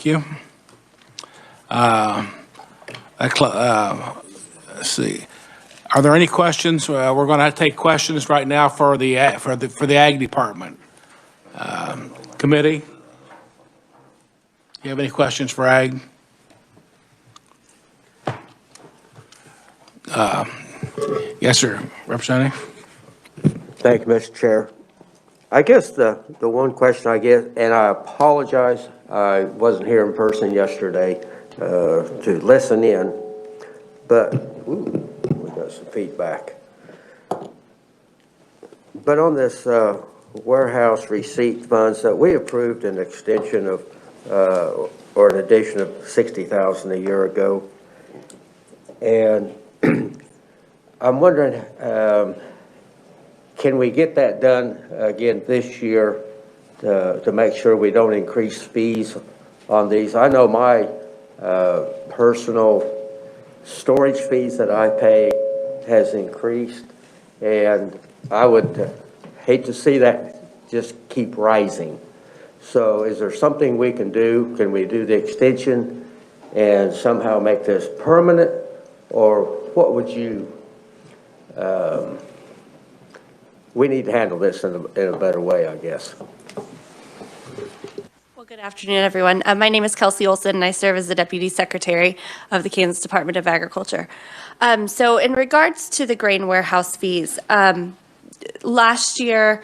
Thank you. Let's see. Are there any questions? We're going to take questions right now for the Ag Department. Committee, you have any questions for Ag? Yes, sir, Representative. Thank you, Mr. Chair. I guess the one question I get, and I apologize, I wasn't here in person yesterday to listen in, but we got some feedback. But on this warehouse receipt funds that we approved an extension of or an addition of $60,000 a year ago, and I'm wondering, can we get that done again this year to make sure we don't increase fees on these? I know my personal storage fees that I pay has increased, and I would hate to see that just keep rising. So is there something we can do? Can we do the extension and somehow make this permanent, or what would you we need to handle this in a better way, I guess. Well, good afternoon, everyone. My name is Kelsey Olson, and I serve as the Deputy Secretary of the Kansas Department of Agriculture. So in regards to the grain warehouse fees, last year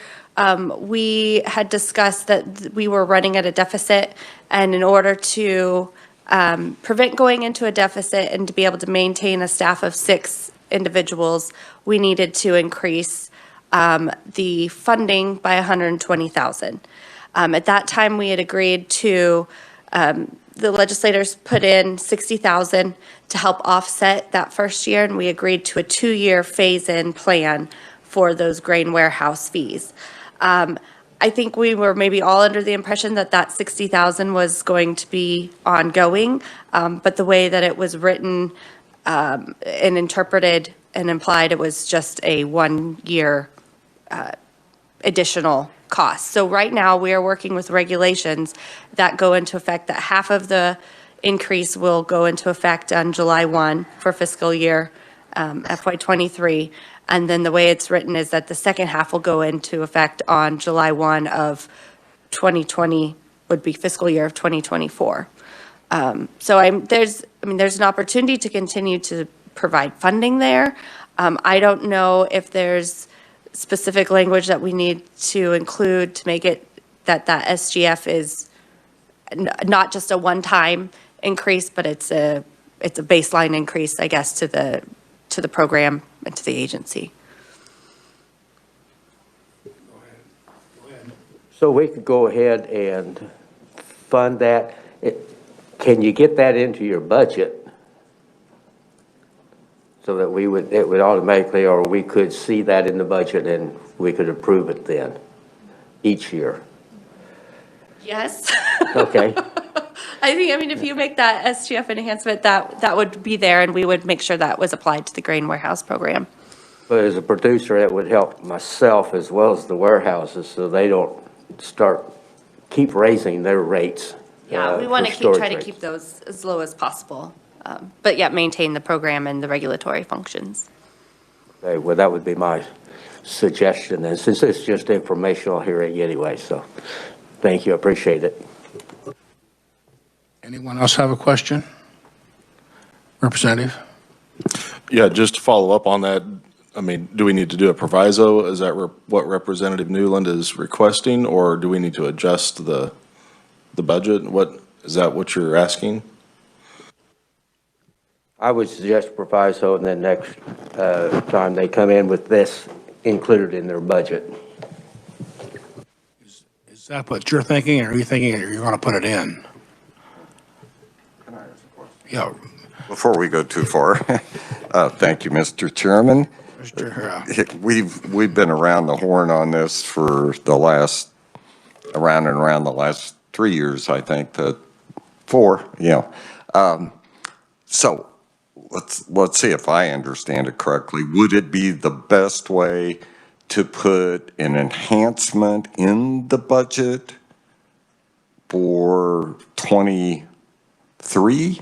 we had discussed that we were running at a deficit, and in order to prevent going into a deficit and to be able to maintain a staff of 6 individuals, we needed to increase the funding by $120,000. At that time, we had agreed to, the legislators put in $60,000 to help offset that first year, and we agreed to a 2-year phase-in plan for those grain warehouse fees. I think we were maybe all under the impression that that $60,000 was going to be ongoing, but the way that it was written and interpreted and implied, it was just a 1-year additional cost. So right now we are working with regulations that go into effect, that half of the increase will go into effect on July 1 for fiscal year FY23. And then the way it's written is that the second half will go into effect on July 1 of 2020, would be fiscal year of 2024. So there's an opportunity to continue to provide funding there. I don't know if there's specific language that we need to include to make it that SGF is not just a one-time increase, but it's a baseline increase, I guess, to the program and to the agency. So we could go ahead and fund that. Can you get that into your budget so that it would automatically, or we could see that in the budget and we could approve it then each year? Yes. Okay. I mean, if you make that SGF enhancement, that would be there, and we would make sure that was applied to the grain warehouse program. But as a producer, it would help myself as well as the warehouses so they don't keep raising their rates. Yeah, we want to try to keep those as low as possible, but yet maintain the program and the regulatory functions. Okay, well, that would be my suggestion, and since it's just informational hearing anyway, so thank you, I appreciate it. Anyone else have a question? Representative? Yeah, just to follow up on that, I mean, do we need to do a proviso? Is that what Representative Newland is requesting, or do we need to adjust the budget? Is that what you're asking? I would suggest proviso, and then next time they come in with this included in their budget. Is that what you're thinking, or are you thinking you're going to put it in? Yeah. Before we go too far, thank you, Mr. Chairman. We've been around the horn on this for the last around the last 3 years, I think, to 4. So let's see if I understand it correctly. Would it be the best way to put an enhancement in the budget for 23?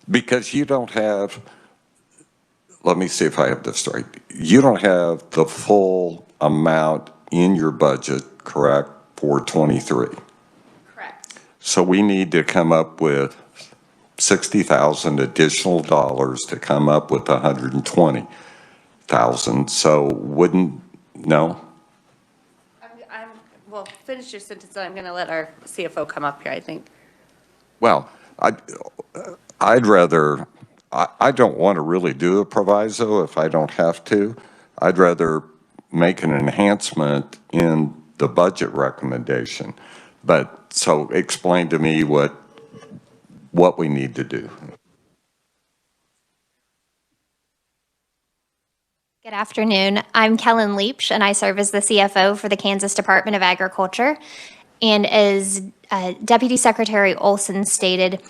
Because you don't have, let me see if I have this straight. You don't have the full amount in your budget, correct, for 23? Correct. So we need to come up with 60,000 additional dollars to come up with 120,000. So wouldn't, no? Well, finish your sentence, and I'm going to let our CFO come up here, I think. Well, I'd rather, I don't want to really do a proviso if I don't have to. I'd rather make an enhancement in the budget recommendation. But, so explain to me what we need to do. Good afternoon. I'm Kellen Leach, and I serve as the CFO for the Kansas Department of Agriculture. And as Deputy Secretary Olson stated,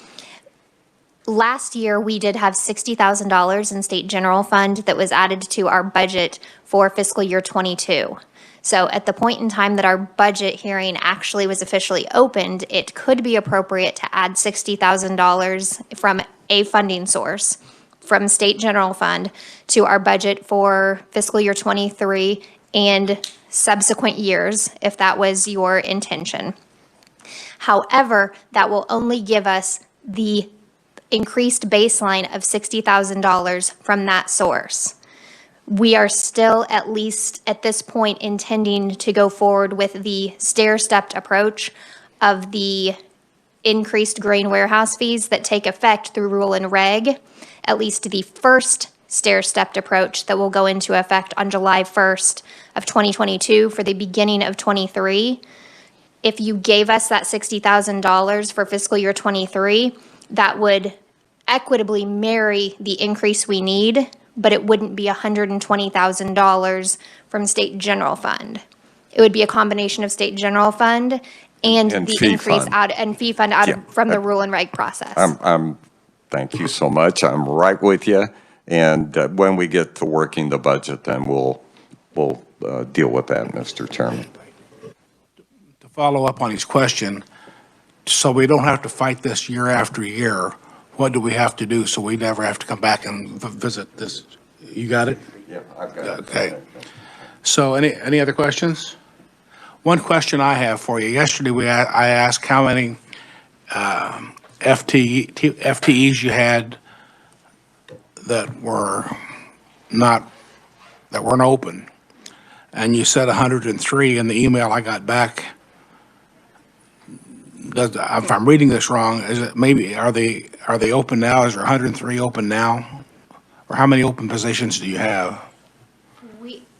last year we did have $60,000 in state general fund that was added to our budget for fiscal year 22. So at the point in time that our budget hearing actually was officially opened, it could be appropriate to add $60,000 from a funding source from state general fund to our budget for fiscal year 23 and subsequent years, if that was your intention. However, that will only give us the increased baseline of $60,000 from that source. We are still, at least at this point, intending to go forward with the stair-stepped approach of the increased grain warehouse fees that take effect through rule and reg, at least the first stair-stepped approach that will go into effect on July 1st of 2022 for the beginning of 23. If you gave us that $60,000 for fiscal year 23, that would equitably marry the increase we need, but it wouldn't be $120,000 from state general fund. It would be a combination of state general fund and the fee increase fund. out and fee fund out Yeah. from the rule and reg process. Thank you so much. I'm right with you. And when we get to working the budget, then we'll deal with that, Mr. Chairman. To follow up on his question, so we don't have to fight this year after year, what do we have to do so we never have to come back and visit this? You got it? Yeah, I've got it. Okay. So any other questions? One question I have for you. Yesterday, I asked how many FTEs you had that weren't open. And you said 103 in the email I got back. If I'm reading this wrong, is it maybe, are they open now? Is there 103 open now? Or how many open positions do you have?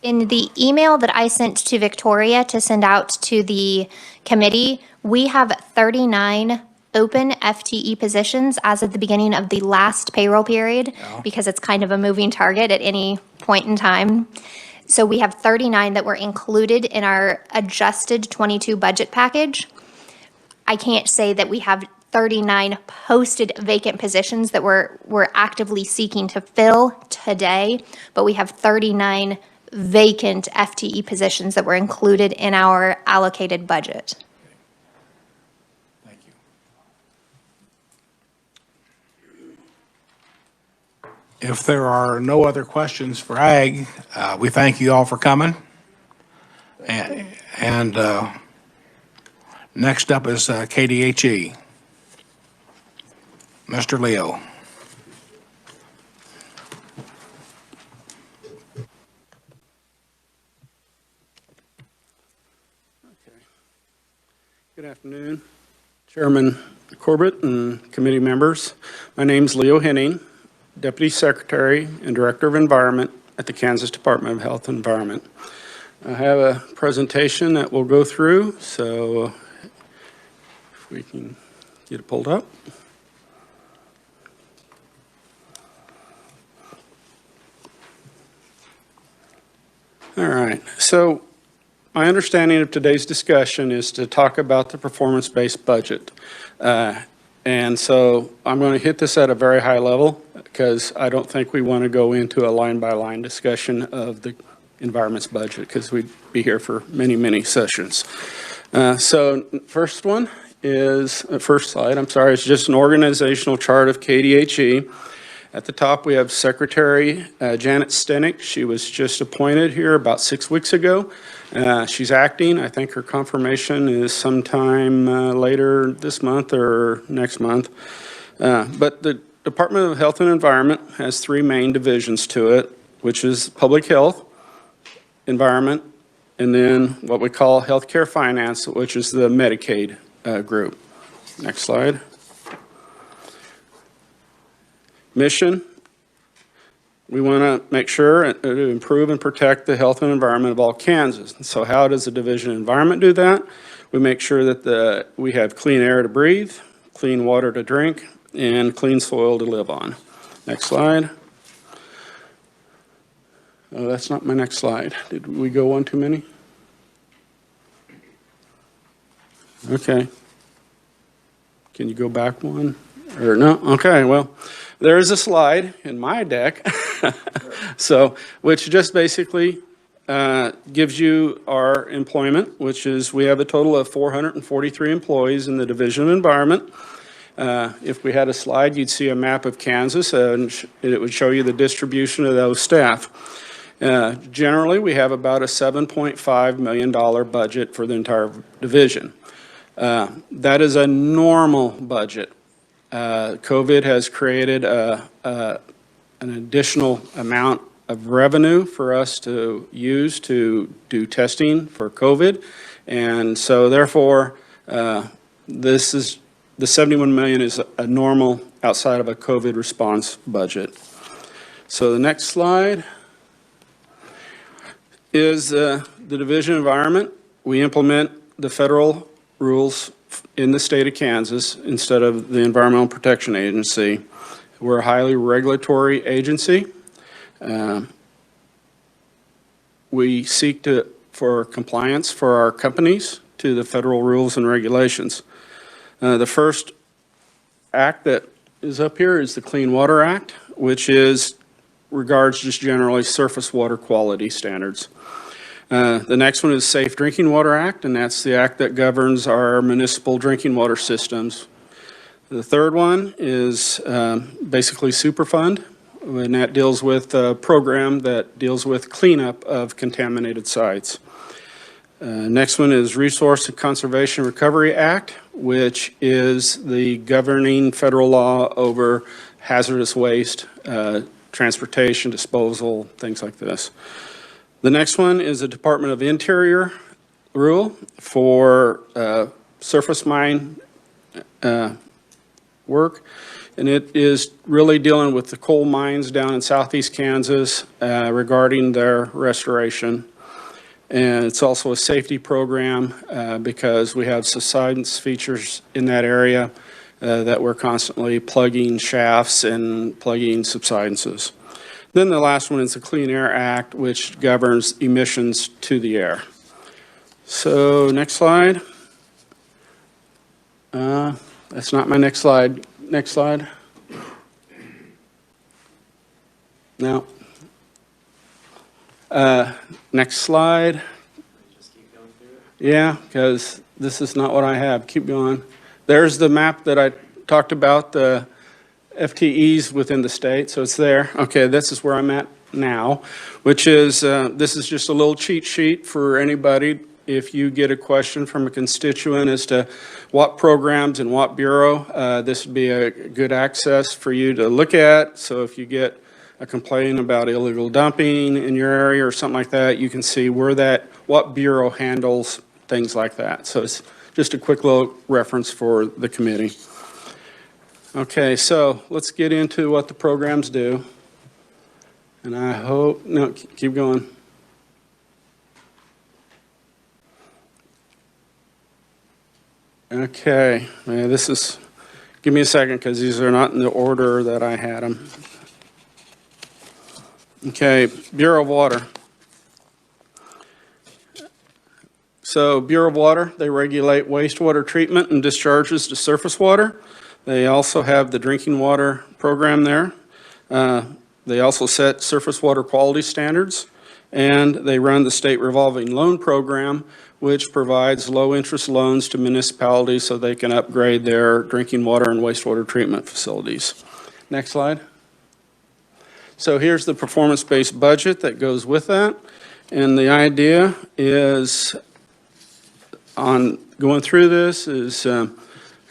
In the email that I sent to Victoria to send out to the committee, we have 39 open FTE positions as of the beginning of the last payroll period, because it's kind of a moving target at any point in time. So we have 39 that were included in our adjusted 22 budget package. I can't say that we have 39 posted vacant positions that we're actively seeking to fill today, but we have 39 vacant FTE positions that were included in our allocated budget. Thank you. If there are no other questions for Ag, we thank you all for coming. And next up is KDHE. Mr. Leo. Good afternoon, Chairman Corbett and committee members. My name's Leo Henning, Deputy Secretary and Director of Environment at the Kansas Department of Health and Environment. I have a presentation that we'll go through, so if we can get it pulled up. All right, so my understanding of today's discussion is to talk about the performance-based budget. And so I'm going to hit this at a very high level because I don't think we want to go into a line-by-line discussion of the environment's budget because we'd be here for many, many sessions. So first one is, first slide, I'm sorry, it's just an organizational chart of KDHE. At the top, we have Secretary Janet Stenick. She was just appointed here about 6 weeks ago. She's acting. I think her confirmation is sometime later this month or next month. But the Department of Health and Environment has 3 main divisions to it, which is public health, environment, and then what we call healthcare finance, which is the Medicaid group. Next slide. Mission, we want to make sure to improve and protect the health and environment of all Kansas. So how does the Division of Environment do that? We make sure that we have clean air to breathe, clean water to drink, and clean soil to live on. Next slide. Oh, that's not my next slide. Did we go one too many? Okay. Can you go back one? Or no? Okay, well, there is a slide in my deck, so, which just basically gives you our employment, which is, we have a total of 443 employees in the Division of Environment. If we had a slide, you'd see a map of Kansas, and it would show you the distribution of those staff. Generally, we have about a $7.5 million budget for the entire division. That is a normal budget. COVID has created an additional amount of revenue for us to use to do testing for COVID. And so therefore, this is, the 71 million is a normal outside of a COVID response budget. So the next slide is the Division of Environment. We implement the federal rules in the state of Kansas instead of the Environmental Protection Agency. We're a highly regulatory agency. We seek for compliance for our companies to the federal rules and regulations. The first act that is up here is the Clean Water Act, which regards just generally surface water quality standards. The next one is Safe Drinking Water Act, and that's the act that governs our municipal drinking water systems. The third one is basically Superfund, and that deals with a program that deals with cleanup of contaminated sites. Next one is Resource and Conservation Recovery Act, which is the governing federal law over hazardous waste, transportation, disposal, things like this. The next one is the Department of Interior rule for surface mine work, and it is really dealing with the coal mines down in southeast Kansas regarding their restoration. And it's also a safety program because we have subsidence features in that area that we're constantly plugging shafts and plugging subsidences. Then the last one is the Clean Air Act, which governs emissions to the air. So next slide. That's not my next slide. Next slide. No. Next slide. Yeah, because this is not what I have. Keep going. There's the map that I talked about, the FTEs within the state, so it's there. Okay, this is where I'm at now, which is, this is just a little cheat sheet for anybody. If you get a question from a constituent as to what programs and what bureau, this would be a good access for you to look at. So if you get a complaint about illegal dumping in your area or something like that, you can see what bureau handles things like that. So it's just a quick little reference for the committee. Okay, so let's get into what the programs do. And I hope, no, keep going. Okay, this is, give me a second because these are not in the order that I had them. Okay, Bureau of Water. So Bureau of Water, they regulate wastewater treatment and discharges to surface water. They also have the drinking water program there. They also set surface water quality standards, and they run the state revolving loan program, which provides low-interest loans to municipalities so they can upgrade their drinking water and wastewater treatment facilities. Next slide. So here's the performance-based budget that goes with that. And the idea is, on going through this, is a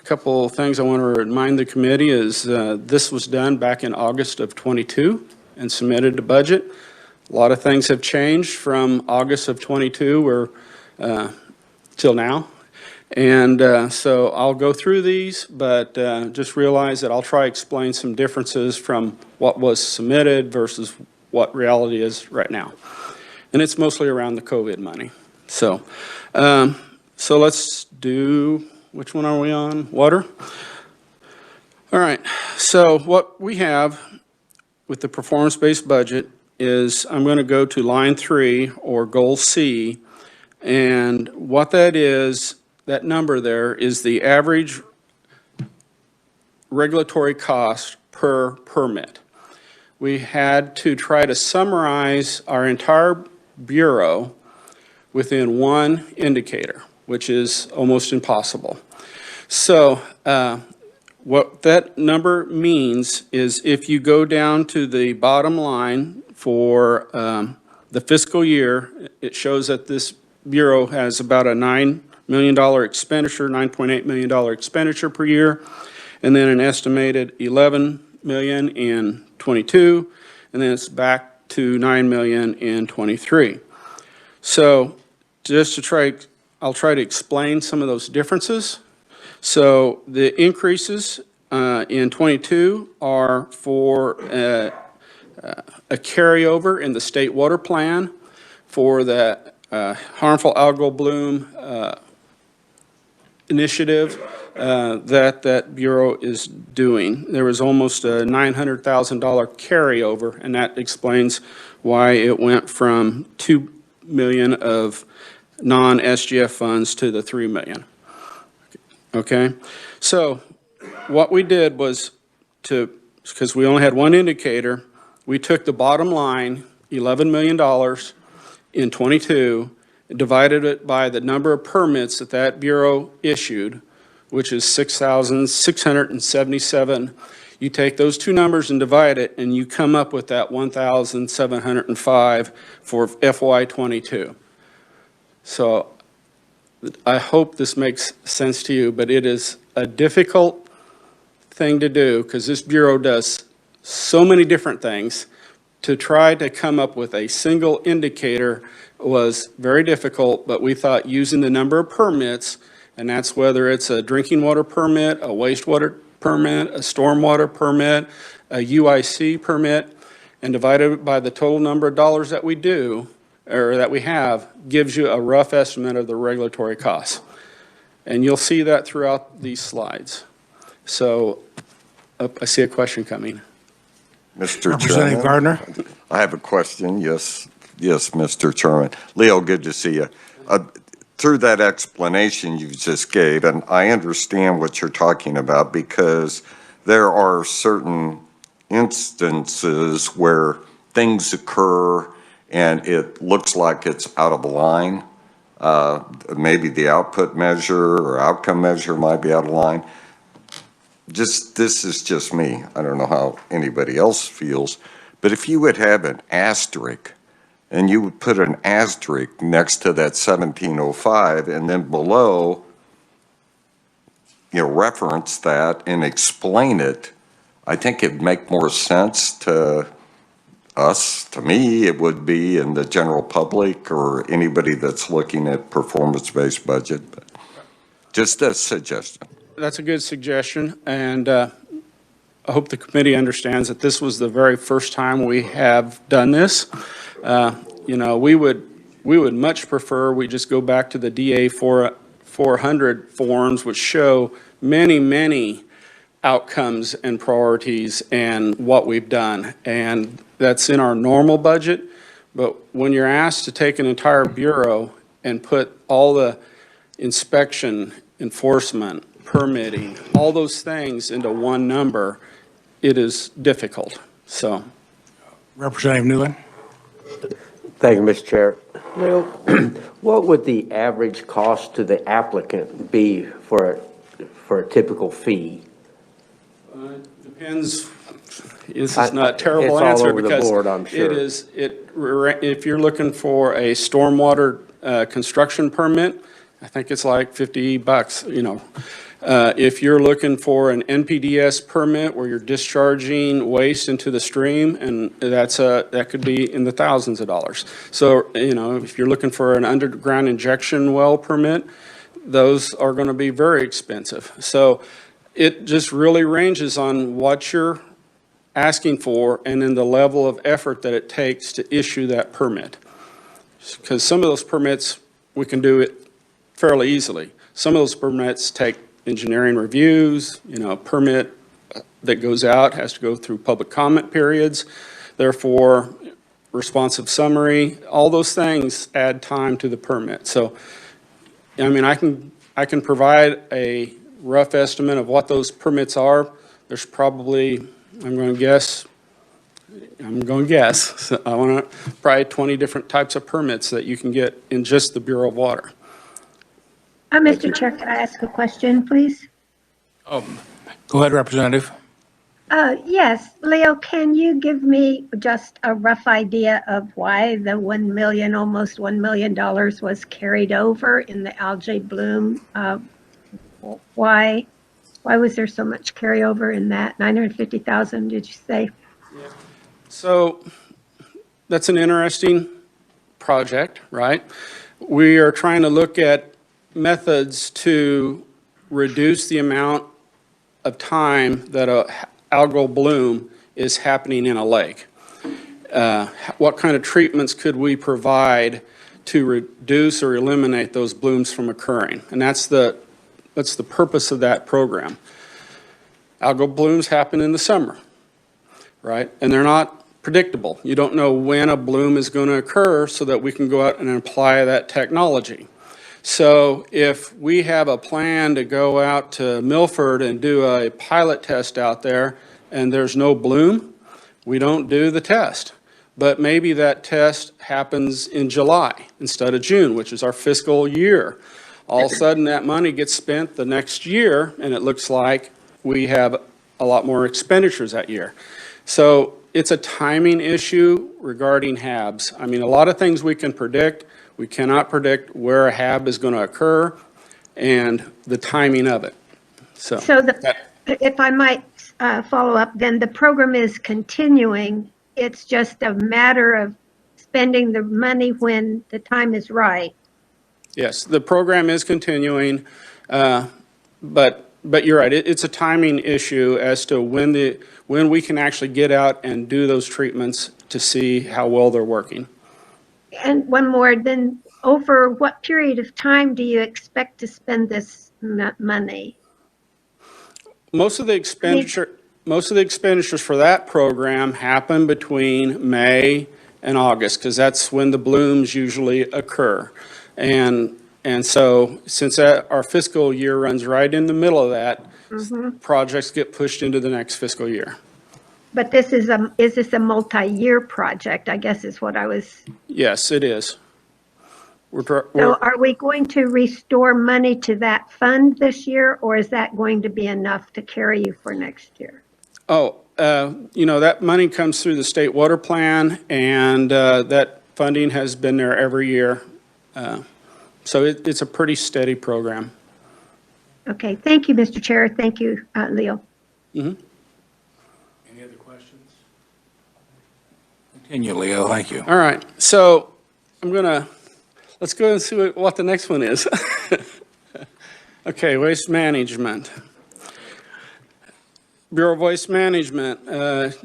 couple things I want to remind the committee is this was done back in August of '22 and submitted to budget. A lot of things have changed from August of '22 till now. And so I'll go through these, but just realize that I'll try to explain some differences from what was submitted versus what reality is right now. And it's mostly around the COVID money. So, so let's do, which one are we on? Water? All right, so what we have with the performance-based budget is I'm going to go to line 3 or goal C, and what that is, that number there is the average regulatory cost per permit. We had to try to summarize our entire bureau within one indicator, which is almost impossible. So what that number means is if you go down to the bottom line for the fiscal year, it shows that this bureau has about a $9 million expenditure, $9.8 million expenditure per year, and then an estimated $11 million in '22, and then it's back to $9 million in '23. So just to try, I'll try to explain some of those differences. So the increases in '22 are for a carryover in the state water plan for the harmful algal bloom initiative that Bureau is doing. There was almost a $900,000 carryover, and that explains why it went from $2 million of non-SGF funds to the $3 million. Okay, so what we did was because we only had one indicator, we took the bottom line, $11 million in '22, divided it by the number of permits that Bureau issued, which is 6,677. You take those two numbers and divide it, and you come up with that 1,705 for FY '22. So I hope this makes sense to you, but it is a difficult thing to do because this Bureau does so many different things. To try to come up with a single indicator was very difficult, but we thought using the number of permits, and that's whether it's a drinking water permit, a wastewater permit, a stormwater permit, a UIC permit, and divided it by the total number of dollars that we do, or that we have, gives you a rough estimate of the regulatory costs. And you'll see that throughout these slides. So, I see a question coming. Mr. Representative Chairman, Gardner? I have a question. Yes, Mr. Chairman. Leo, good to see you. Through that explanation you just gave, and I understand what you're talking about because there are certain instances where things occur and it looks like it's out of line. Maybe the output measure or outcome measure might be out of line. This is just me. I don't know how anybody else feels, but if you would have an asterisk and you would put an asterisk next to that 1705 and then below, reference that and explain it, I think it'd make more sense to us, to me, it would be, in the general public or anybody that's looking at performance-based budget. But just a suggestion. That's a good suggestion, and I hope the committee understands that this was the very first time we have done this. We would much prefer we just go back to the DA 400 forms, which show many outcomes and priorities and what we've done, and that's in our normal budget. But when you're asked to take an entire bureau and put all the inspection, enforcement, permitting, all those things into one number, it is difficult. So, Representative Newland? Thank you, Mr. Chair. Leo, what would the average cost to the applicant be for a typical fee? Depends, this is not a terrible It's all answer over the because board, I'm sure. if you're looking for a stormwater construction permit, I think it's like $50, you know. If you're looking for an NPDES permit where you're discharging waste into the stream, and that could be in the thousands of dollars. So, you know, if you're looking for an underground injection well permit, those are going to be very expensive. So it just really ranges on what you're asking for and then the level of effort that it takes to issue that permit. Because some of those permits, we can do it fairly easily. Some of those permits take engineering reviews, you know, a permit that goes out has to go through public comment periods, therefore responsive summary, all those things add time to the permit. So, I mean, I can provide a rough estimate of what those permits are. There's probably, I'm going to guess, so I want to probably 20 different types of permits that you can get in just the Bureau of Water. Mr. Chair, can I ask a question, please? Go ahead, Representative. Yes, Leo, can you give me just a rough idea of why the almost $1 million was carried over in the algae bloom? Why was there so much carryover in that? 950,000, did you say? So that's an interesting project, right? We are trying to look at methods to reduce the amount of time that a algal bloom is happening in a lake. What kind of treatments could we provide to reduce or eliminate those blooms from occurring? And that's the purpose of that program. Algal blooms happen in the summer, right? And they're not predictable. You don't know when a bloom is going to occur so that we can go out and apply that technology. So if we have a plan to go out to Milford and do a pilot test out there and there's no bloom, we don't do the test. But maybe that test happens in July instead of June, which is our fiscal year. All of a sudden that money gets spent the next year and it looks like we have a lot more expenditures that year. So it's a timing issue regarding HABs. I mean, a lot of things we can predict. We cannot predict where a HAB is going to occur and the timing of it. So If I might follow up, then the program is continuing. It's just a matter of spending the money when the time is right. Yes, the program is continuing, but you're right. It's a timing issue as to when we can actually get out and do those treatments to see how well they're working. And one more, then over what period of time do you expect to spend this money? Most of the expenditures for that program happen between May and August, because that's when the blooms usually occur. And so since our fiscal year runs right in the middle of that, projects get pushed into the next fiscal year. But is this a multi-year project, I guess is what I was. Yes, it is. So are we going to restore money to that fund this year, or is that going to be enough to carry you for next year? Oh, you know, that money comes through the state water plan, and that funding has been there every year. So it's a pretty steady program. Okay, thank you, Mr. Chair. Thank you, Leo. Any other questions? Continue, Leo. Thank you. All right, so let's go and see what the next one is. Okay, waste management. Bureau of Waste Management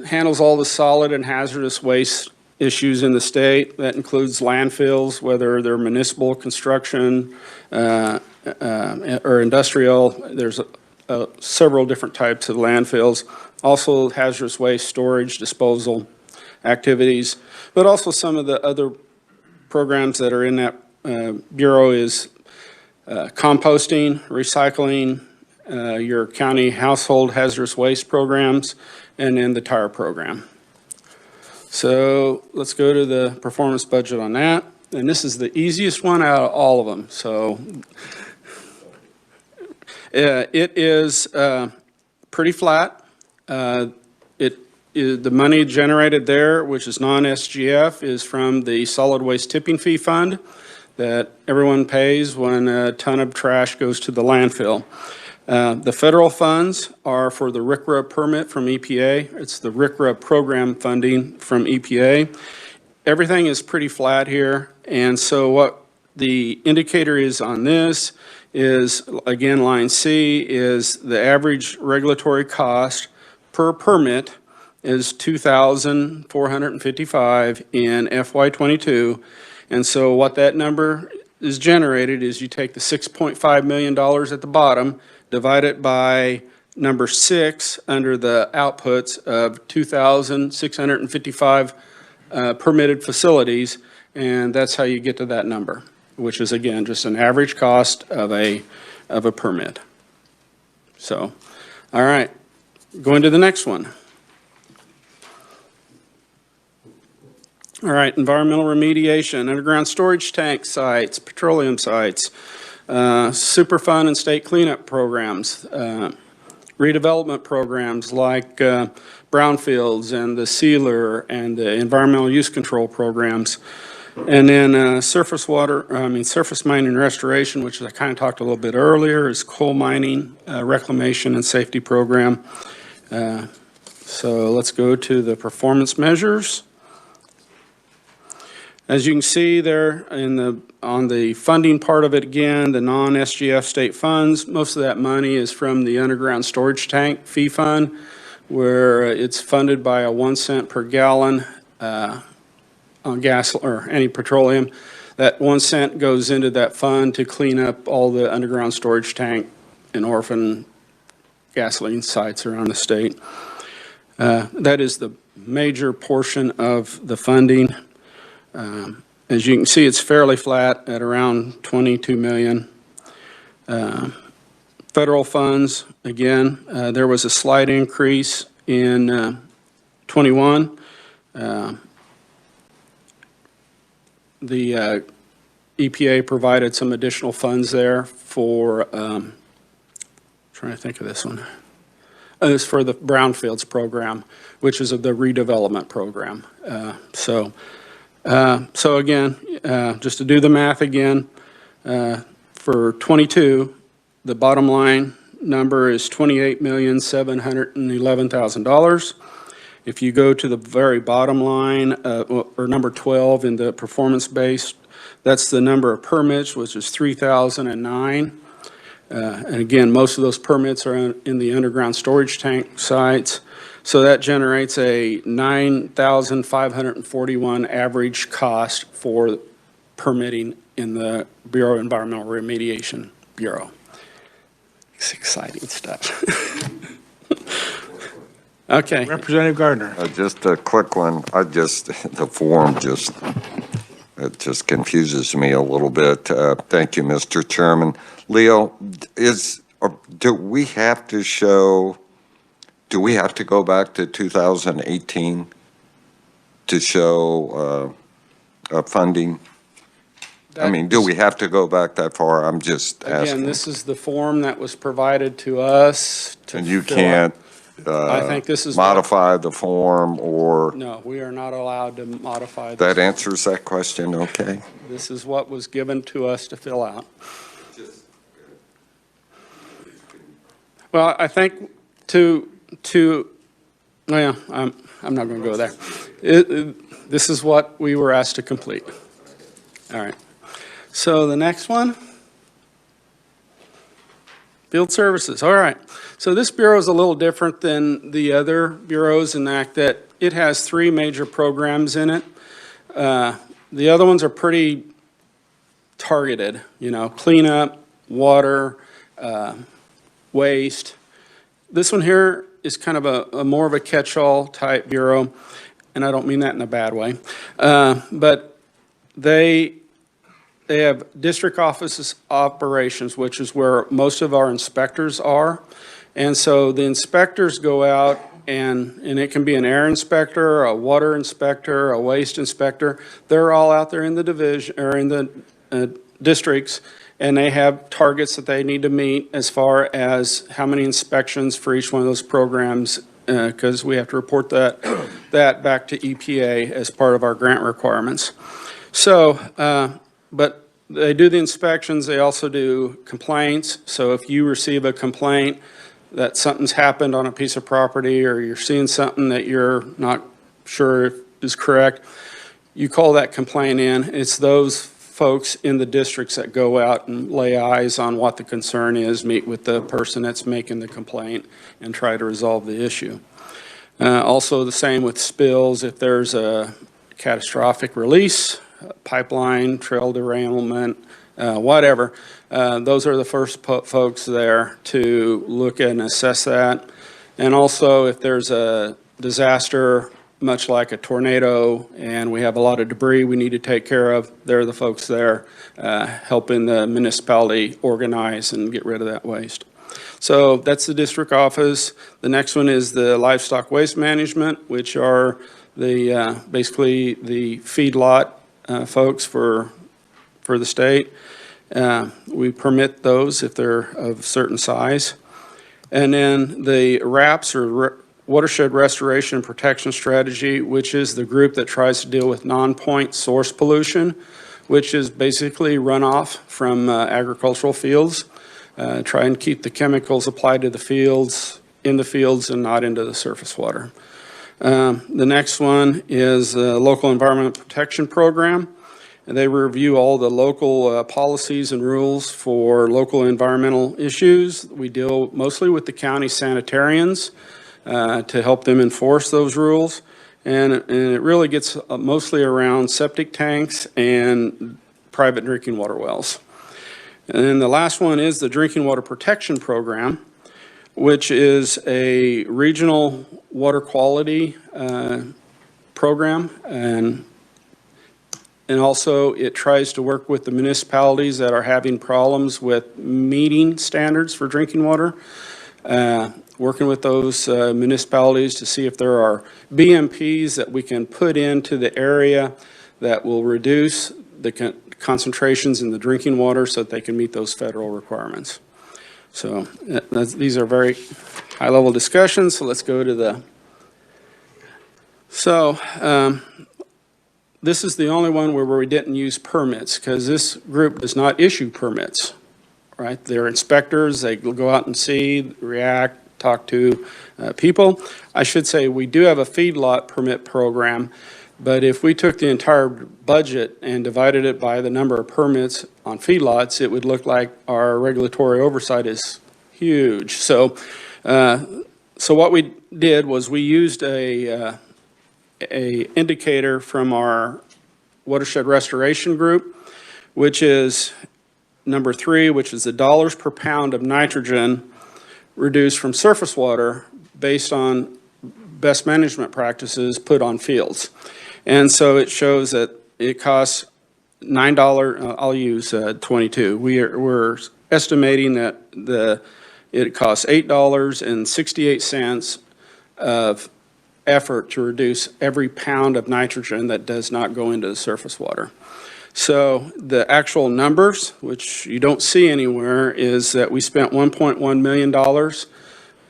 handles all the solid and hazardous waste issues in the state. That includes landfills, whether they're municipal, construction, or industrial. There's several different types of landfills. Also hazardous waste storage, disposal activities, but also some of the other programs that are in that bureau is composting, recycling, your county household hazardous waste programs, and then the tire program. So let's go to the performance budget on that. And this is the easiest one out of all of them. So it is pretty flat. The money generated there, which is non-SGF, is from the solid waste tipping fee fund that everyone pays when a ton of trash goes to the landfill. The federal funds are for the RCRA permit from EPA. It's the RCRA program funding from EPA. Everything is pretty flat here, and so what the indicator is on this is, again, line C is the average regulatory cost per permit is $2,455 in FY22. And so what that number is generated is you take the $6.5 million at the bottom, divide it by number 6 under the outputs of 2,655 permitted facilities, and that's how you get to that number, which is, again, just an average cost of a permit. So, all right, going to the next one. All right, environmental remediation, underground storage tank sites, petroleum sites, Superfund and state cleanup programs, redevelopment programs like brownfields and the sealer and the environmental use control programs, and then surface mining restoration, which I kind of talked a little bit earlier, is coal mining, reclamation and safety program. So let's go to the performance measures. As you can see there on the funding part of it, again, the non-SGF state funds, most of that money is from the underground storage tank fee fund, where it's funded by a 1 cent per gallon on gas or any petroleum. That 1 cent goes into that fund to clean up all the underground storage tank and orphan gasoline sites around the state. That is the major portion of the funding. As you can see, it's fairly flat at around 22 million. Federal funds, again, there was a slight increase in 21. The EPA provided some additional funds there for, trying to think of this one. It's for the brownfields program, which is the redevelopment program. So again, just to do the math again, for 22, the bottom line number is $28,711,000. If you go to the very bottom line, or number 12 in the performance-based, that's the number of permits, which is 3,009. And again, most of those permits are in the underground storage tank sites. So that generates a $9,541 average cost for permitting in the Bureau of Environmental Remediation Bureau. It's exciting stuff. Okay. Representative Gardner. Just a quick one. The form just confuses me a little bit. Thank you, Mr. Chairman. Leo, do we have to go back to 2018 to show funding? Do we have to go back that far? I'm just asking. Again, this is the form that was provided to us. And you can't I think this is modify the form or? No, we are not allowed to modify this. That answers that question, okay. This is what was given to us to fill out. Well, I think well, I'm not going to go there. This is what we were asked to complete. All right. So the next one, field services. All right. So this bureau is a little different than the other bureaus in that it has 3 major programs in it. The other ones are pretty targeted, cleanup, water, waste. This one here is kind of a more of a catch-all type bureau, and I don't mean that in a bad way. But they have district offices operations, which is where most of our inspectors are. And so the inspectors go out and it can be an air inspector, a water inspector, a waste inspector. They're all out there in the division, or in the districts, and they have targets that they need to meet as far as how many inspections for each one of those programs, because we have to report that back to EPA as part of our grant requirements. So, but they do the inspections, they also do complaints. So if you receive a complaint that something's happened on a piece of property, or you're seeing something that you're not sure is correct, you call that complaint in. It's those folks in the districts that go out and lay eyes on what the concern is, meet with the person that's making the complaint, and try to resolve the issue. Also the same with spills. If there's a catastrophic release, pipeline, trail derailment, whatever, those are the first folks there to look and assess that. And also if there's a disaster, much like a tornado, and we have a lot of debris we need to take care of, they're the folks there helping the municipality organize and get rid of that waste. So that's the district office. The next one is the livestock waste management, which are the basically the feedlot folks for the state. We permit those if they're of a certain size. And then the RAPS, or Watershed Restoration and Protection Strategy, which is the group that tries to deal with non-point source pollution, which is basically runoff from agricultural fields. Try and keep the chemicals applied to the fields, in the fields, and not into the surface water. The next one is the Local Environmental Protection Program. And they review all the local policies and rules for local environmental issues. We deal mostly with the county sanitarians to help them enforce those rules. And it really gets mostly around septic tanks and private drinking water wells. And then the last one is the Drinking Water Protection Program, which is a regional water quality program. And also it tries to work with the municipalities that are having problems with meeting standards for drinking water. Working with those municipalities to see if there are BMPs that we can put into the area that will reduce the concentrations in the drinking water so that they can meet those federal requirements. So these are very high-level discussions, so let's go to the... So this is the only one where we didn't use permits, because this group does not issue permits, right? They're inspectors, they go out and see, react, talk to people. I should say we do have a feedlot permit program, but if we took the entire budget and divided it by the number of permits on feedlots, it would look like our regulatory oversight is huge. So, so what we did was we used a indicator from our Watershed Restoration Group, which is number 3, which is the dollars per pound of nitrogen reduced from surface water based on best management practices put on fields. And so it shows that it costs $9, I'll use 22. We're estimating that it costs $8.68 of effort to reduce every pound of nitrogen that does not go into the surface water. So the actual numbers, which you don't see anywhere, is that we spent $1.1 million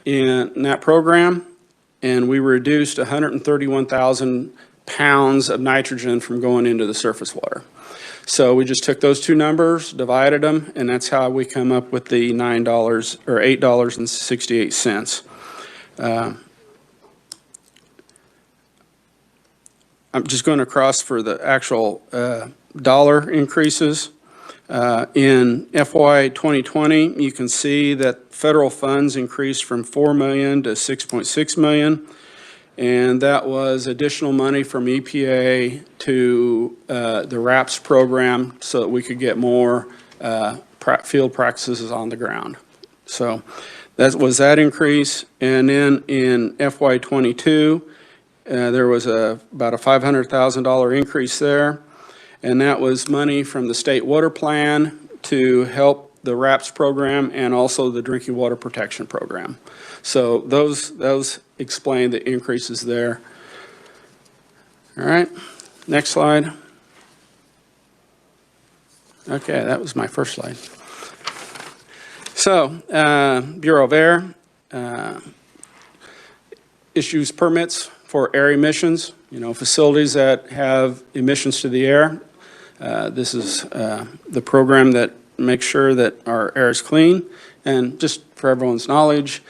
in that program, and we reduced 131,000 pounds of nitrogen from going into the surface water. So we just took those two numbers, divided them, and that's how we come up with the $9 or $8.68. I'm just going across for the actual dollar increases. In FY 2020, you can see that federal funds increased from $4 million to $6.6 million. And that was additional money from EPA to the RAPS program so that we could get more field practices on the ground. So that was that increase. And then in FY 22, there was about a $500,000 increase there. And that was money from the state water plan to help the RAPS program and also the drinking water protection program. So those explain the increases there. All right, next slide. Okay, that was my first slide. So, Bureau of Air issues permits for air emissions, facilities that have emissions to the air. This is the program that makes sure that our air is clean. And just for everyone's knowledge,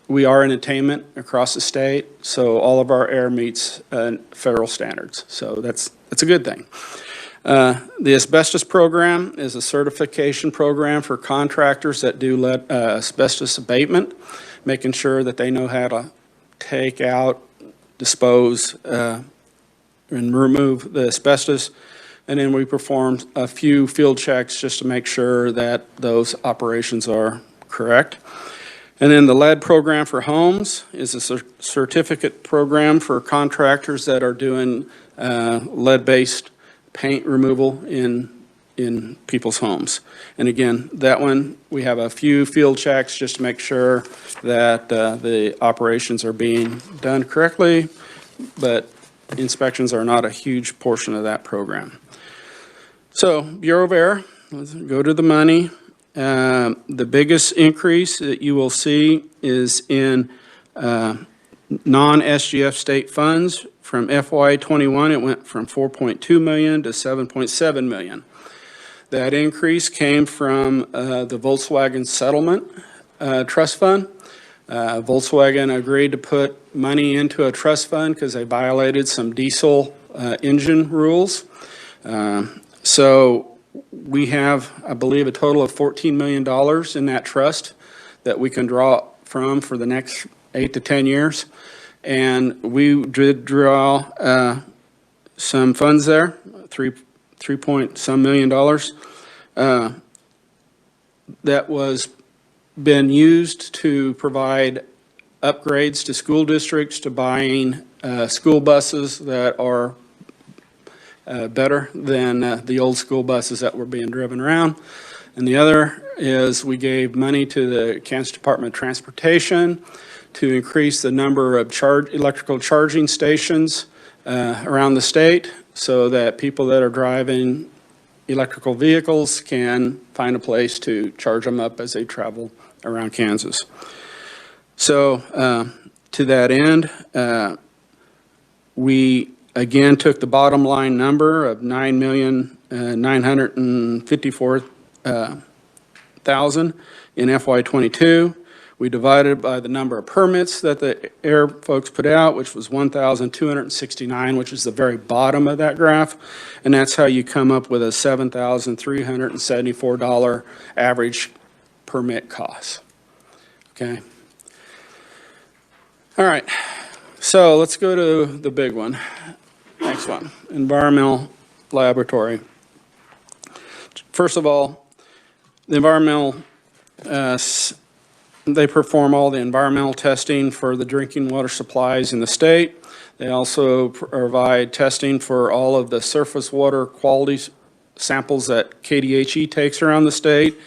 we are in attainment across the state, so all of our air meets federal standards. So that's a good thing. The asbestos program is a certification program for contractors that do asbestos abatement, making sure that they know how to take out, dispose, and remove the asbestos. And then we perform a few field checks just to make sure that those operations are correct. And then the lead program for homes is a certificate program for contractors that are doing lead-based paint removal in people's homes. And again, that one, we have a few field checks just to make sure that the operations are being done correctly, but inspections are not a huge portion of that program. So Bureau of Air, let's go to the money. The biggest increase that you will see is in non-SGF state funds. From FY21, it went from 4.2 million to 7.7 million. That increase came from the Volkswagen settlement trust fund. Volkswagen agreed to put money into a trust fund because they violated some diesel engine rules. So we have, I believe, a total of $14 million in that trust that we can draw from for the next 8 to 10 years. And we did draw some funds there, three point some million dollars. That was been used to provide upgrades to school districts, to buying school buses that are better than the old school buses that were being driven around. And the other is we gave money to the Kansas Department of Transportation to increase the number of electrical charging stations around the state so that people that are driving electrical vehicles can find a place to charge them up as they travel around Kansas. So to that end, we again took the bottom line number of $9,954,000 in FY22. We divided it by the number of permits that the air folks put out, which was 1,269, which is the very bottom of that graph. And that's how you come up with a $7,374 average permit cost. Okay. All right. So let's go to the big one. Next one, environmental laboratory. First of all, the environmental they perform all the environmental testing for the drinking water supplies in the state. They also provide testing for all of the surface water quality samples that KDHE takes around the state,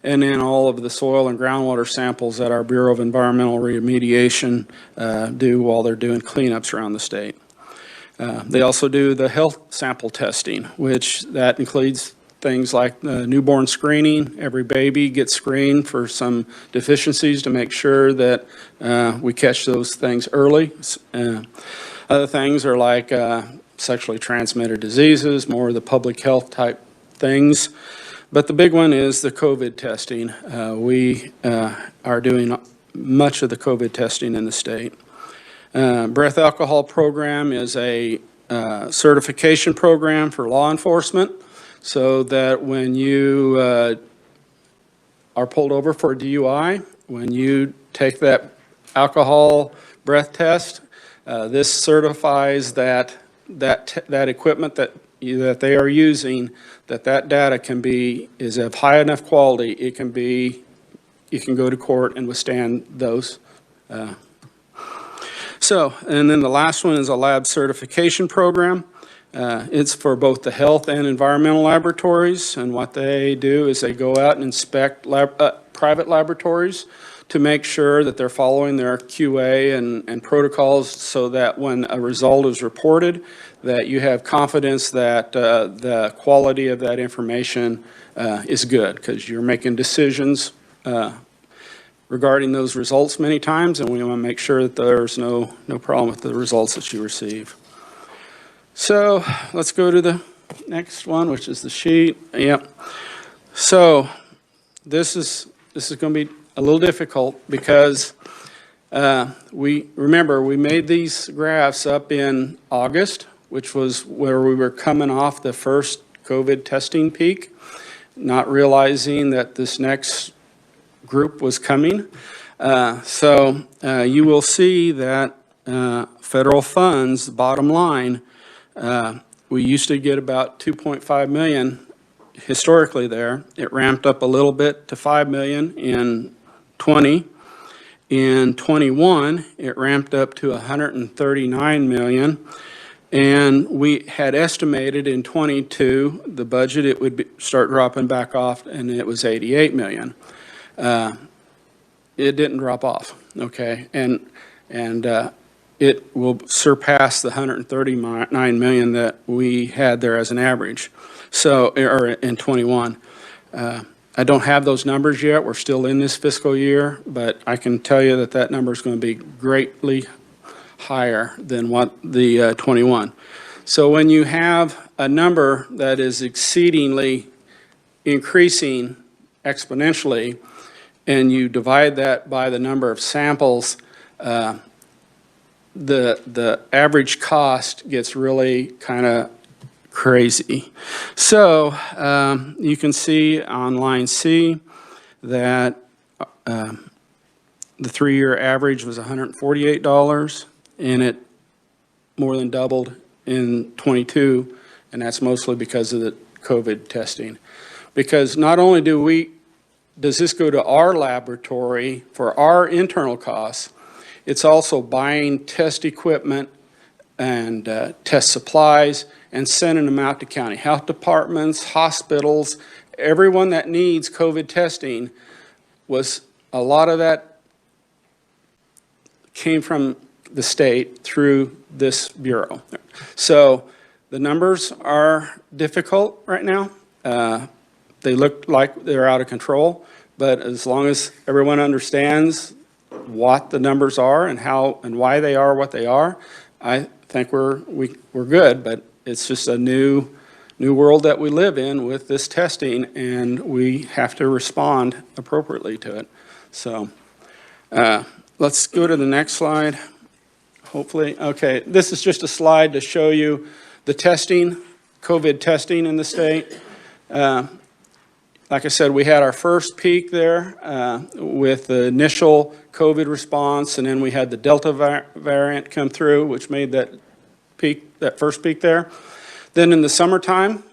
and then all of the soil and groundwater samples that our Bureau of Environmental Remediation do while they're doing cleanups around the state. They also do the health sample testing, which that includes things like newborn screening. Every baby gets screened for some deficiencies to make sure that we catch those things early. Other things are like sexually transmitted diseases, more of the public health type things. But the big one is the COVID testing. We are doing much of the COVID testing in the state. Breath alcohol program is a certification program for law enforcement, so that when you are pulled over for a DUI, when you take that alcohol breath test, this certifies that equipment that they are using, that data is of high enough quality, you can go to court and withstand those. And then the last one is a lab certification program. It's for both the health and environmental laboratories, and what they do is they go out and inspect private laboratories to make sure that they're following their QA and protocols, so that when a result is reported, that you have confidence that the quality of that information is good, because you're making decisions regarding those results many times, and we want to make sure that there's no problem with the results that you receive. So let's go to the next one, which is the sheet. Yep. So this is going to be a little difficult, because we made these graphs up in August, which was where we were coming off the first COVID testing peak, not realizing that this next group was coming. So you will see that federal funds, the bottom line, we used to get about 2.5 million historically there. It ramped up a little bit to 5 million in 20. In 21, it ramped up to 139 million. And we had estimated in 22, the budget, it would start dropping back off, and it was 88 million. It didn't drop off, okay? And it will surpass the 139 million that we had there as an average. So, or in 21. I don't have those numbers yet. We're still in this fiscal year, but I can tell you that that number is going to be greatly higher than what the 21. So when you have a number that is exceedingly increasing exponentially, and you divide that by the number of samples, the average cost gets really kind of crazy. So you can see on line C that the 3-year average was $148, and it more than doubled in 22, and that's mostly because of the COVID testing. Because not only does this go to our laboratory for our internal costs, it's also buying test equipment and test supplies and sending them out to county health departments, hospitals, everyone that needs COVID testing. A lot of that came from the state through this bureau. So the numbers are difficult right now. They look like they're out of control, but as long as everyone understands what the numbers are and how and why they are what they are, I think we're good. But it's just a new world that we live in with this testing, and we have to respond appropriately to it. So let's go to the next slide. Hopefully, okay, this is just a slide to show you the testing, COVID testing in the state. Like I said, we had our first peak there with the initial COVID response, and then we had the Delta variant come through, which made that first peak there. Then in the summertime,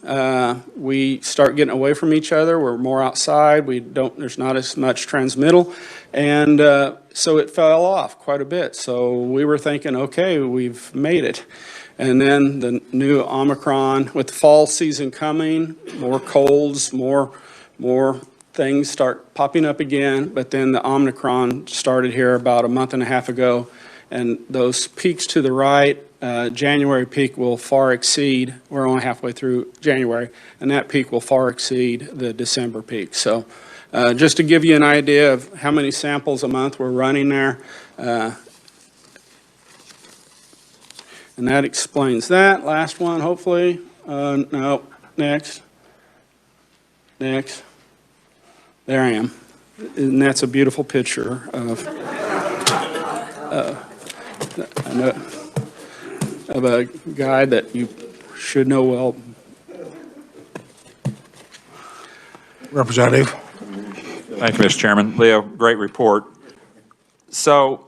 we start getting away from each other. We're more outside. There's not as much transmittal, and so it fell off quite a bit. So we were thinking, okay, we've made it. And then the new Omicron, with the fall season coming, more colds, more things start popping up again. But then the Omicron started here about a month and a half ago, and those peaks to the right, January peak will far exceed, we're only halfway through January, and that peak will far exceed the December peak. So just to give you an idea of how many samples a month we're running there, and that explains that. Last one, hopefully. No, next. There I am. And that's a beautiful picture of a guy that you should know well. Representative. Thank you, Mr. Chairman. Leo, great report. So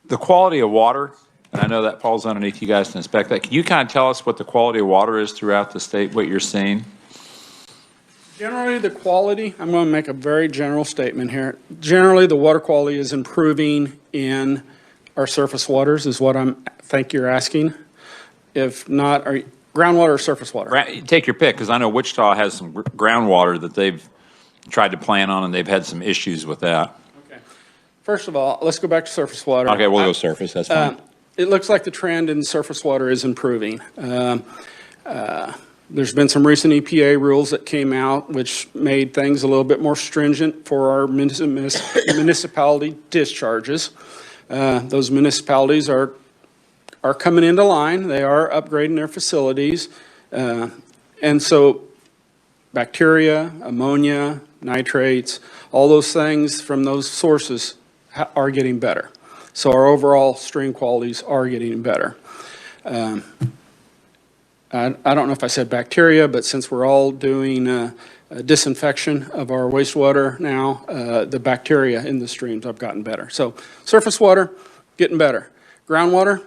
the quality of water, and I know that falls underneath you guys to inspect that. Can you kind of tell us what the quality of water is throughout the state, what you're seeing? Generally, the quality, I'm going to make a very general statement here. Generally, the water quality is improving in our surface waters, is what I think you're asking. If not, Groundwater or surface water? Take your pick, because I know Wichita has some groundwater that they've tried to plan on, and they've had some issues with that. Okay. First of all, let's go back to surface water. Okay, we'll go surface, that's fine. It looks like the trend in surface water is improving. There's been some recent EPA rules that came out which made things a little bit more stringent for our municipality discharges. Those municipalities are coming into line. They are upgrading their facilities. And so bacteria, ammonia, nitrates, all those things from those sources are getting better. So our overall stream qualities are getting better. I don't know if I said bacteria, but since we're all doing a disinfection of our wastewater now, the bacteria in the streams have gotten better. So surface water, getting better. Groundwater,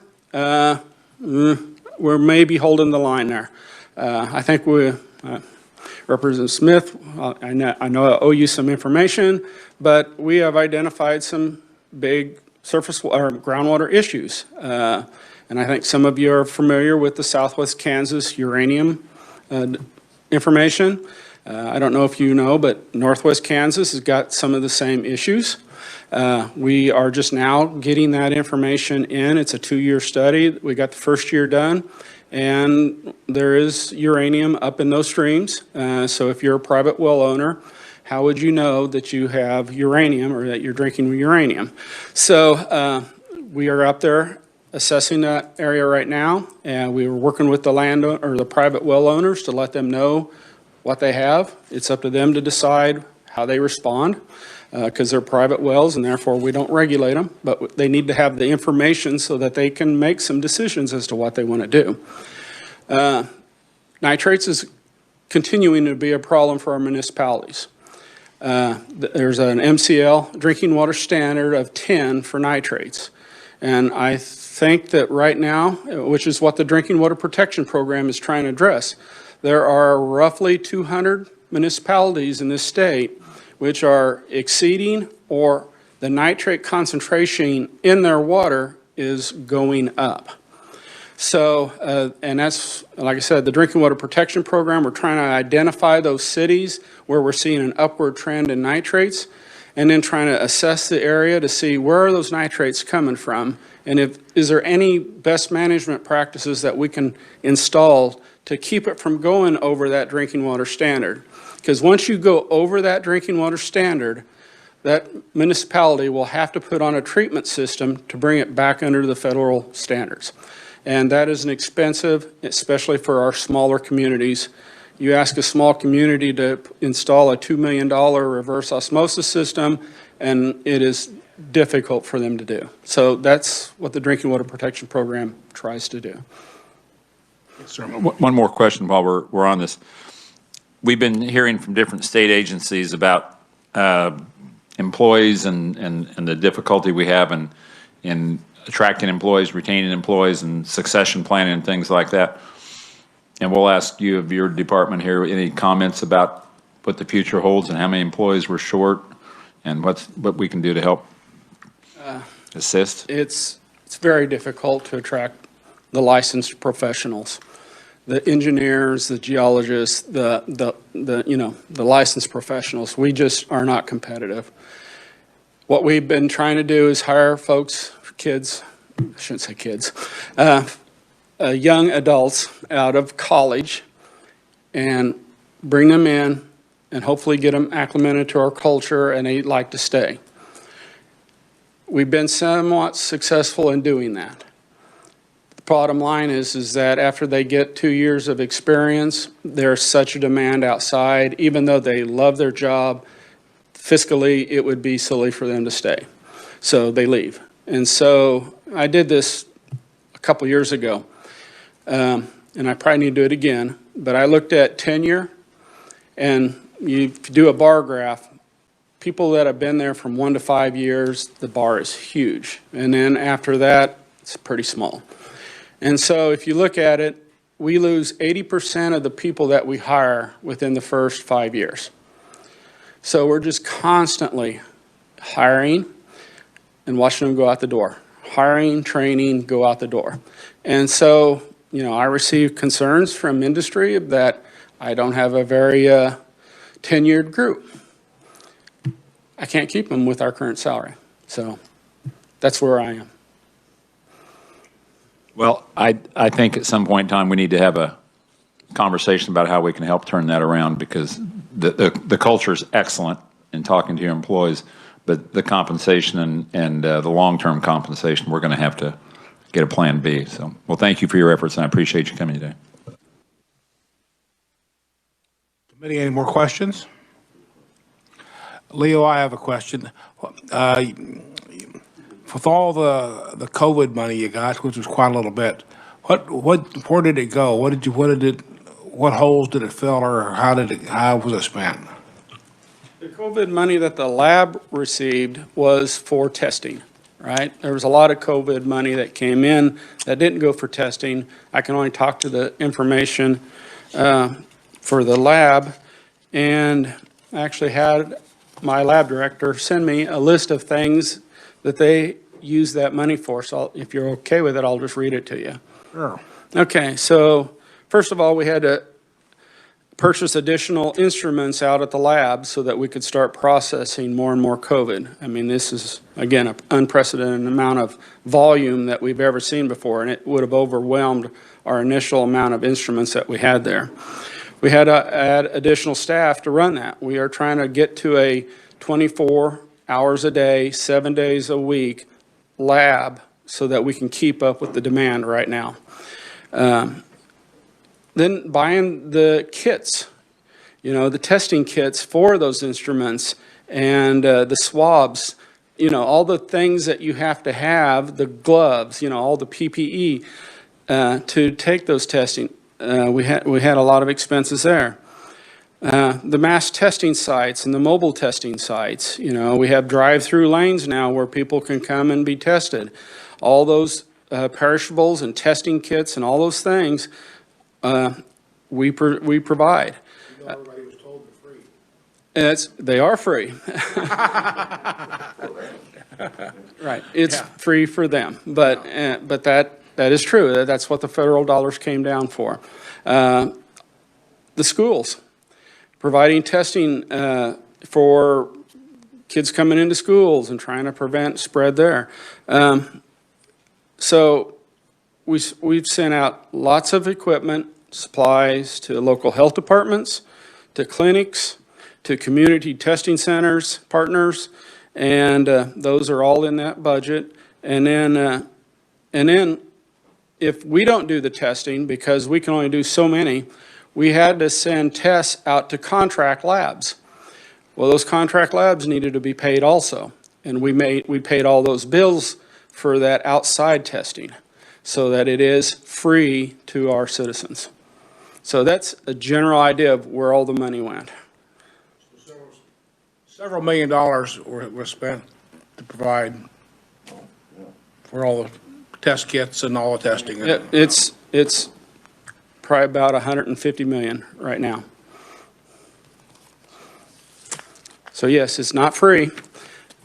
we're maybe holding the line there. I think Representative Smith, I know I owe you some information, but we have identified some big surface or groundwater issues. And I think some of you are familiar with the Southwest Kansas uranium information. I don't know if you know, but Northwest Kansas has got some of the same issues. We are just now getting that information in. It's a 2-year study. We got the first year done, and there is uranium up in those streams. So if you're a private well owner, how would you know that you have uranium or that you're drinking uranium? So we are up there assessing that area right now, and we were working with the landowner or the private well owners to let them know what they have. It's up to them to decide how they respond, because they're private wells and therefore we don't regulate them, but they need to have the information so that they can make some decisions as to what they want to do. Nitrates is continuing to be a problem for our municipalities. There's an MCL, drinking water standard of 10 for nitrates. And I think that right now, which is what the Drinking Water Protection Program is trying to address, there are roughly 200 municipalities in this state which are exceeding, or the nitrate concentration in their water is going up. So, and that's, like I said, the Drinking Water Protection Program, we're trying to identify those cities where we're seeing an upward trend in nitrates, and then trying to assess the area to see where are those nitrates coming from, and is there any best management practices that we can install to keep it from going over that drinking water standard. Because once you go over that drinking water standard, that municipality will have to put on a treatment system to bring it back under the federal standards. And that is an expensive, especially for our smaller communities. You ask a small community to install a $2 million reverse osmosis system, and it is difficult for them to do. So that's what the Drinking Water Protection Program tries to do. One more question while we're on this. We've been hearing from different state agencies about employees and the difficulty we have in attracting employees, retaining employees, and succession planning and things like that. And we'll ask you of your department here, any comments about what the future holds and how many employees we're short and what we can do to help assist? It's very difficult to attract the licensed professionals, the engineers, the geologists, the licensed professionals. We just are not competitive. What we've been trying to do is hire folks, kids, I shouldn't say kids, young adults out of college and bring them in and hopefully get them acclimated to our culture and they'd like to stay. We've been somewhat successful in doing that. The bottom line is that after they get 2 years of experience, there's such a demand outside, even though they love their job, fiscally it would be silly for them to stay. So they leave. And so I did this a couple years ago, and I probably need to do it again, but I looked at tenure, and you do a bar graph. People that have been there from 1 to 5 years, the bar is huge. And then after that, it's pretty small. And so if you look at it, we lose 80% of the people that we hire within the first 5 years. So we're just constantly hiring and watching them go out the door. Hiring, training, go out the door. And so I receive concerns from industry that I don't have a very tenured group. I can't keep them with our current salary. So that's where I am. Well, I think at some point in time, we need to have a conversation about how we can help turn that around, because the culture is excellent in talking to your employees, but the compensation and the long-term compensation, we're going to have to get a plan B. So, well, thank you for your efforts, and I appreciate you coming today. Committee, any more questions? Leo, I have a question. With all the COVID money you got, which was quite a little bit, where did it go? What holes did it fill, or how was it spent? The COVID money that the lab received was for testing, right? There was a lot of COVID money that came in that didn't go for testing. I can only talk to the information for the lab, and I actually had my lab director send me a list of things that they use that money for. So if you're okay with it, I'll just read it to you. Sure. Okay, so first of all, we had to purchase additional instruments out at the lab so that we could start processing more and more COVID. I mean, this is, again, an unprecedented amount of volume that we've ever seen before, and it would have overwhelmed our initial amount of instruments that we had there. We had to add additional staff to run that. We are trying to get to a 24 hours a day, 7 days a week lab so that we can keep up with the demand right now. Then buying the kits, the testing kits for those instruments, and the swabs, all the things that you have to have, the gloves, all the PPE to take those testing. We had a lot of expenses there. The mass testing sites and the mobile testing sites, we have drive-through lanes now where people can come and be tested. All those perishables and testing kits and all those things we provide. Everybody was told they're free. They are free. Right, it's free for them, but that is true. That's what the federal dollars came down for. The schools, providing testing for kids coming into schools and trying to prevent spread there. So we've sent out lots of equipment, supplies to local health departments, to clinics, to community testing centers, partners, and those are all in that budget. And then if we don't do the testing, because we can only do so many, we had to send tests out to contract labs. Well, those contract labs needed to be paid also, and we paid all those bills for that outside testing so that it is free to our citizens. So that's a general idea of where all the money went. Several $1 million were spent to provide for all the test kits and all the testing. It's probably about 150 million right now. So yes, it's not free,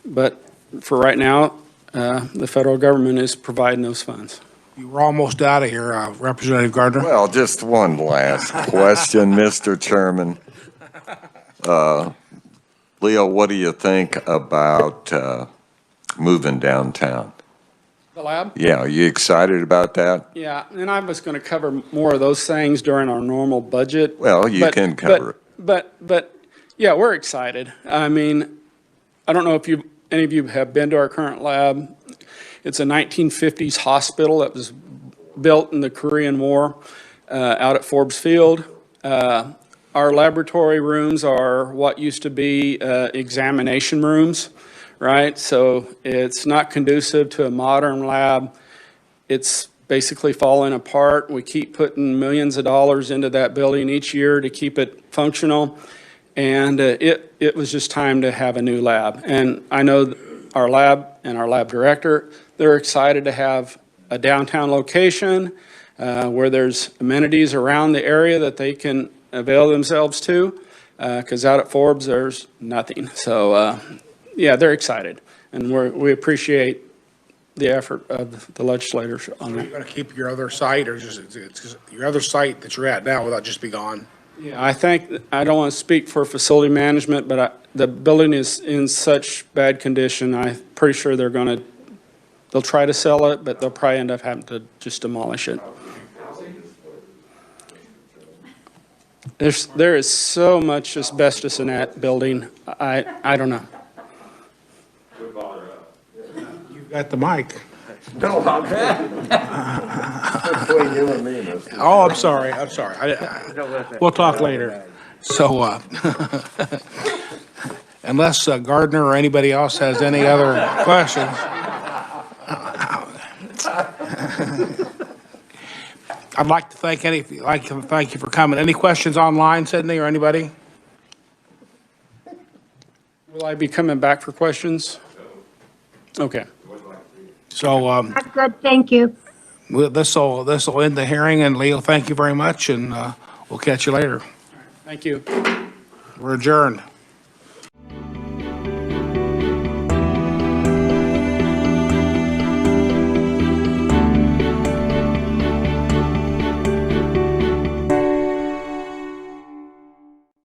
but for right now, the federal government is providing those funds. You were almost out of here, Representative Gardner. Well, just one last question, Mr. Chairman. Leo, what do you think about moving downtown? The lab? Yeah, are you excited about that? Yeah, and I was going to cover more of those things during our normal budget. Well, you can cover it. But yeah, we're excited. I mean, I don't know if any of you have been to our current lab. It's a 1950s hospital that was built in the Korean War out at Forbes Field. Our laboratory rooms are what used to be examination rooms, right? So it's not conducive to a modern lab. It's basically falling apart. We keep putting millions of dollars into that building each year to keep it functional. And it was just time to have a new lab. And I know our lab and our lab director, they're excited to have a downtown location where there's amenities around the area that they can avail themselves to, because out at Forbes, there's nothing. So, yeah, they're excited, and we appreciate the effort of the legislators on Are you that. going to keep your other site, or just your other site that you're at now, will that just be gone? Yeah, I think, I don't want to speak for facility management, but the building is in such bad condition, I'm pretty sure they'll try to sell it, but they'll probably end up having to just demolish it. There is so much asbestos in that building, I don't know. You've got the mic. No, I'm between you and me, Mr. Oh, I'm sorry. We'll talk later. So, unless Gardner or anybody else has any other questions. I'd like to thank you for coming. Any questions online, Sydney, or anybody? Will I be coming back for questions? Okay. So, That's good, thank you. this will end the hearing, and Leo, thank you very much, and we'll catch you later. Thank you. We're adjourned.